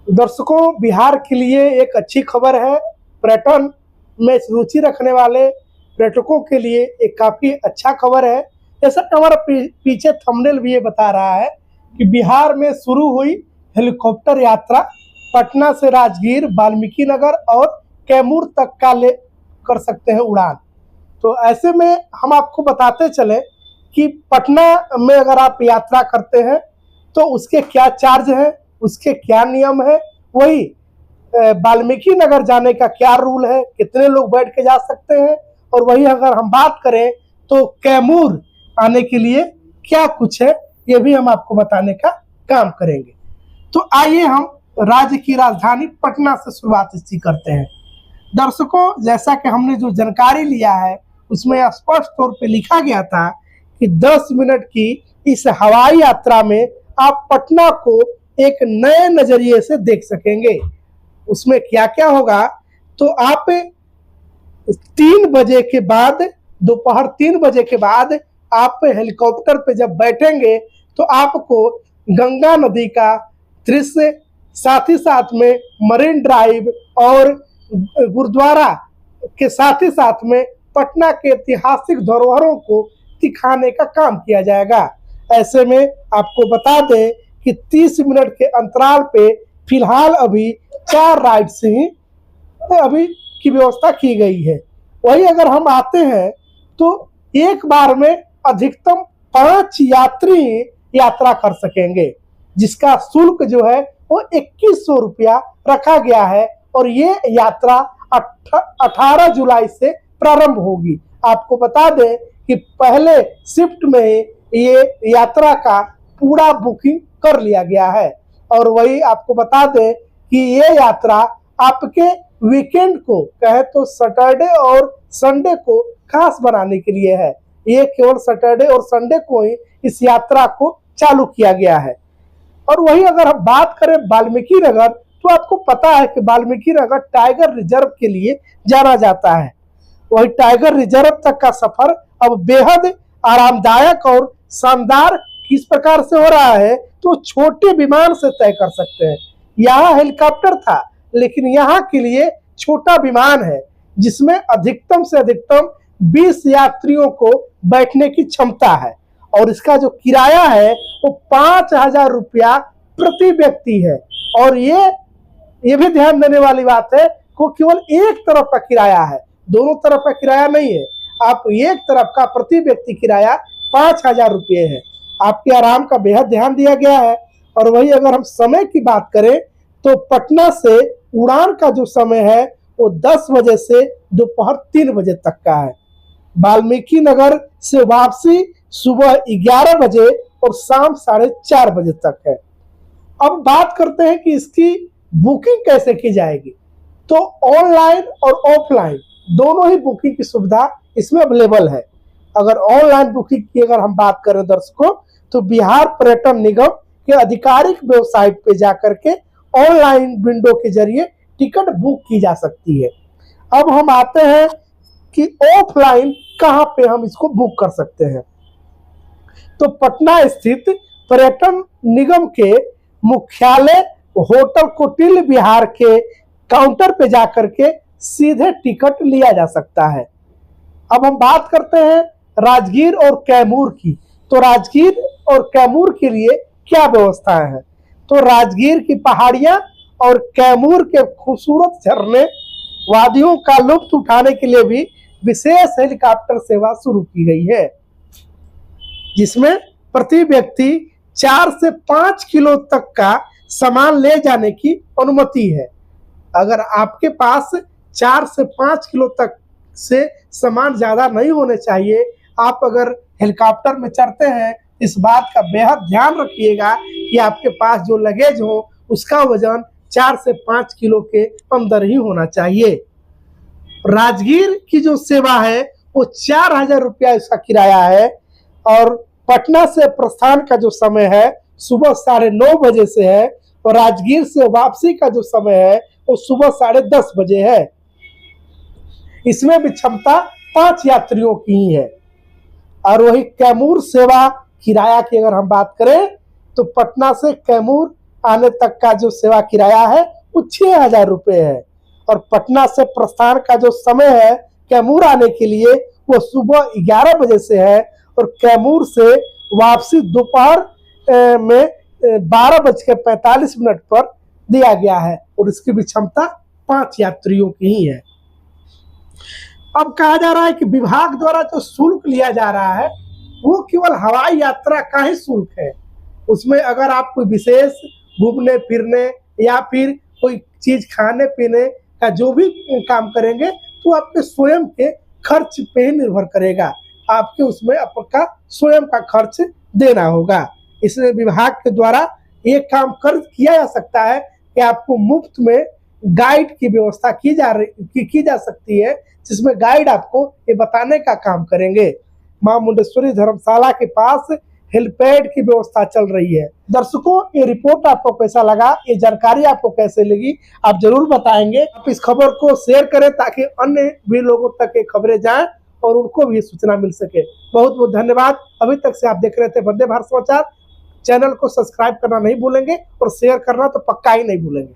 दर्शकों, बिहार के लिए एक अच्छी खबर है। पर्यटन में रुचि रखने वाले पर्यटकों के लिए एक काफ़ी अच्छा खबर है। जैसा कि हमारा पीछे थंबनेल भी ये बता रहा है कि बिहार में शुरू हुई हेलीकॉप्टर यात्रा पटना से राजगीर, वाल्मीकि नगर और कैमूर तक का ले कर सकते हैं उड़ान। तो ऐसे में हम आपको बताते चले कि पटना में अगर आप यात्रा करते हैं तो उसके क्या चार्ज हैं, उसके क्या नियम है, वही वाल्मीकि नगर जाने का क्या रूल है, कितने लोग बैठ के जा सकते हैं, और वही अगर हम बात करें तो कैमूर आने के लिए क्या कुछ है, ये भी हम आपको बताने का काम करेंगे। तो आइए हम राज्य की राजधानी पटना से शुरुआत इसकी करते हैं। दर्शकों, जैसा कि हमने जो जानकारी लिया है उसमें स्पष्ट तौर पे लिखा गया था कि 10 मिनट की इस हवाई यात्रा में आप पटना को एक नए नजरिए से देख सकेंगे। उसमें क्या क्या होगा, तो आप 3 बजे के बाद, दोपहर 3 बजे के बाद आप हेलीकॉप्टर पे जब बैठेंगे तो आपको गंगा नदी का दृश्य, साथ ही साथ में मरीन ड्राइव और गुरुद्वारा के साथ ही साथ में पटना के ऐतिहासिक धरोहरों को दिखाने का काम किया जाएगा। ऐसे में आपको बता दें कि 30 मिनट के अंतराल पे फिलहाल अभी 4 राइड्स ही अभी की व्यवस्था की गई है। वही अगर हम आते हैं तो एक बार में अधिकतम 5 यात्री यात्रा कर सकेंगे, जिसका शुल्क जो है वो 2100 रुपया रखा गया है, और ये यात्रा 18 जुलाई से प्रारंभ होगी। आपको बता दें कि पहले शिफ्ट में ये यात्रा का पूरा बुकिंग कर लिया गया है, और वही आपको बता दें कि ये यात्रा आपके वीकेंड को, कहे तो सैटरडे और संडे को खास बनाने के लिए है। ये केवल सैटरडे और संडे को ही इस यात्रा को चालू किया गया है। और वही अगर हम बात करें वाल्मीकि नगर, तो आपको पता है कि वाल्मीकि नगर टाइगर रिजर्व के लिए जाना जाता है। वही टाइगर रिजर्व तक का सफर अब बेहद आरामदायक और शानदार किस प्रकार से हो रहा है, तो छोटे विमान से तय कर सकते हैं। यहाँ हेलीकॉप्टर था, लेकिन यहाँ के लिए छोटा विमान है जिसमें अधिकतम से अधिकतम 20 यात्रियों को बैठने की क्षमता है, और इसका जो किराया है वो 5000 रुपया प्रति व्यक्ति है। और ये भी ध्यान देने वाली बात है कि केवल एक तरफ का किराया है, दोनों तरफ का किराया नहीं है। आप एक तरफ का प्रति व्यक्ति किराया 5000 रुपये है। आपके आराम का बेहद ध्यान दिया गया है। और वही अगर हम समय की बात करें तो पटना से उड़ान का जो समय है वो 10 बजे से दोपहर 3 बजे तक का है। वाल्मीकि नगर से वापसी सुबह 11 बजे और शाम 4:30 बजे तक है। अब बात करते हैं कि इसकी बुकिंग कैसे की जाएगी। तो ऑनलाइन और ऑफलाइन दोनों ही बुकिंग की सुविधा इसमें अवेलेबल है। अगर ऑनलाइन बुकिंग की अगर हम बात करें दर्शकों, तो बिहार पर्यटन निगम के आधिकारिक वेबसाइट पे जाकर के ऑनलाइन विंडो के जरिए टिकट बुक की जा सकती है। अब हम आते हैं कि ऑफलाइन कहाँ पे हम इसको बुक कर सकते हैं। तो पटना स्थित पर्यटन निगम के मुख्यालय होटल कोटिल बिहार के काउंटर पे जाकर के सीधे टिकट लिया जा सकता है। अब हम बात करते हैं राजगीर और कैमूर की। तो राजगीर और कैमूर के लिए क्या व्यवस्थाएं हैं। तो राजगीर की पहाड़ियां और कैमूर के खूबसूरत झरने, वादियों का लुत्फ उठाने के लिए भी विशेष हेलीकॉप्टर सेवा शुरू की गई है, जिसमें प्रति व्यक्ति 4 से 5 किलो तक का सामान ले जाने की अनुमति है। अगर आपके पास 4 से 5 किलो तक से सामान ज़्यादा नहीं होने चाहिए, आप अगर हेलीकॉप्टर में चढ़ते हैं, इस बात का बेहद ध्यान रखिएगा कि आपके पास जो लगेज हो उसका वजन 4 से 5 किलो के अंदर ही होना चाहिए। राजगीर की जो सेवा है वो 4000 रुपया इसका किराया है, और पटना से प्रस्थान का जो समय है सुबह 9:30 बजे से है, और राजगीर से वापसी का जो समय है वो सुबह 10:30 बजे है। इसमें भी क्षमता 5 यात्रियों की ही है। और वही कैमूर सेवा किराया की अगर हम बात करें तो पटना से कैमूर आने तक का जो सेवा किराया है वो 6,000 रुपये है। और पटना से प्रस्थान का जो समय है कैमूर आने के लिए वो सुबह 11 बजे से है और कैमूर से वापसी दोपहर में 12:45 पर दिया गया है और इसकी भी क्षमता 5 यात्रियों की ही है। अब कहा जा रहा है कि विभाग द्वारा जो शुल्क लिया जा रहा है वो केवल हवाई यात्रा का ही शुल्क है। उसमें अगर आप कोई विशेष घूमने फिरने या फिर कोई चीज खाने पीने का जो भी काम करेंगे तो आपके स्वयं के खर्च पे ही निर्भर करेगा। आपके उसमें आपका स्वयं का खर्च देना होगा। इसलिए विभाग के द्वारा ये काम किया जा सकता है कि आपको मुफ्त में गाइड की व्यवस्था की जा सकती है, जिसमें गाइड आपको ये बताने का काम करेंगे। मां मुंडेश्वरी धर्मशाला के पास हेलीपैड की व्यवस्था चल रही है। दर्शकों, ये रिपोर्ट आपको कैसा लगा, ये जानकारी आपको कैसे लगी, आप जरूर बताएंगे। आप इस खबर को शेयर करें ताकि अन्य भी लोगों तक ये खबरें जाएं और उनको भी सूचना मिल सके। बहुत बहुत धन्यवाद। अभी तक से आप देख रहे थे वंदे भारत समाचार। चैनल को सब्सक्राइब करना नहीं भूलेंगे और शेयर करना तो पक्का ही नहीं भूलेंगे।